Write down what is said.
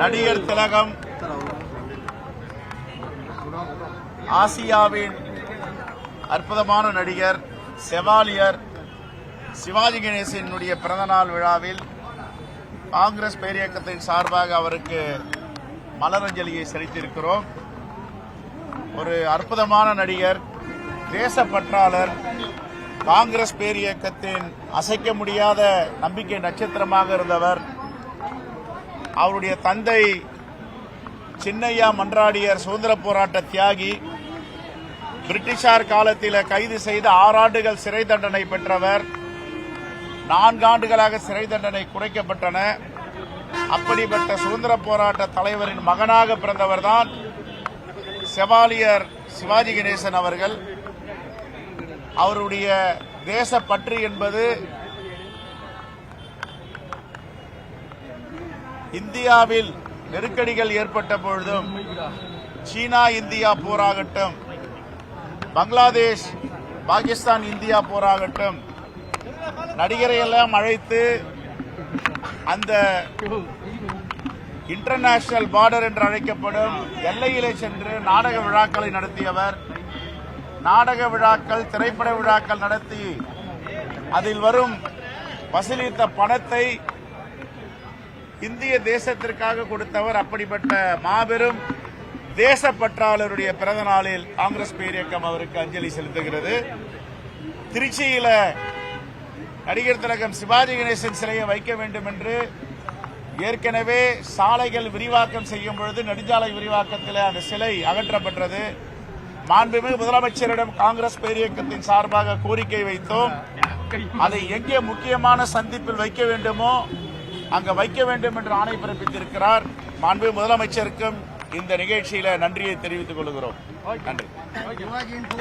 நடிகர் திலகம் ஆசியாவின் அற்புதமான நடிகர் செவாலியர் சிவாஜி கணேசனுடைய பிறந்தநாள் விழாவில் காங்கிரஸ் பேரியக்கத்தின் சார்பாக அவருக்கு மலரஞ்சலியை செலுத்தியிருக்கிறோம். ஒரு அற்புதமான நடிகர், தேசப்பற்றாளர், காங்கிரஸ் பேரியக்கத்தின் அசைக்க முடியாத நம்பிக்கை நட்சத்திரமாக இருந்தவர். அவருடைய தந்தை சின்னையா மன்றாடியர் சுதந்திர போராட்ட தியாகி, பிரிட்டிஷார் காலத்தில் கைது செய்து 6 ஆண்டுகள் சிறை தண்டனை பெற்றவர். 4 ஆண்டுகளாக சிறை தண்டனை குறைக்கப்பட்டன. அப்படிப்பட்ட சுதந்திர போராட்ட தலைவரின் மகனாக பிறந்தவர்தான் செவாலியர் சிவாஜி கணேசன் அவர்கள். அவருடைய தேசப்பற்று என்பது இந்தியாவில் நெருக்கடிகள் ஏற்பட்ட பொழுதும், சீனா இந்தியா போராகட்டும், பங்களாதேஷ் பாகிஸ்தான் இந்தியா போராகட்டும், நடிகரை எல்லாம் அழைத்து அந்த இன்டர்நேஷனல் பார்டர் என்று அழைக்கப்படும் எல்லையிலே சென்று நாடக விழாக்களை நடத்தியவர். நாடக விழாக்கள், திரைப்பட விழாக்கள் நடத்தி அதில் வரும் வசூலித்த பணத்தை இந்திய தேசத்திற்காக கொடுத்தவர். அப்படிப்பட்ட மாபெரும் தேசப்பற்றாளருடைய பிறந்த நாளில் காங்கிரஸ் பேரியக்கம் அவருக்கு அஞ்சலி செலுத்துகிறது. திருச்சியில நடிகர் திலகம் சிவாஜி கணேசன் சிலையை வைக்க வேண்டும் என்று ஏற்கனவே சாலைகள் விரிவாக்கம் செய்யும் பொழுது நெடுஞ்சாலை விரிவாக்கத்தில் அந்த சிலை அகற்றப்பட்டது. மாண்புமிகு முதலமைச்சரிடம் காங்கிரஸ் பேரியக்கத்தின் சார்பாக கோரிக்கை வைத்தோம். அதை எங்கே முக்கியமான சந்திப்பில் வைக்க வேண்டுமோ அங்க வைக்க வேண்டும் என்று ஆணை பிறப்பித்திருக்கிறார். மாண்புமிகு முதலமைச்சருக்கும் இந்த நிகழ்ச்சியில நன்றியை தெரிவித்துக் கொள்கிறோம். நன்றி.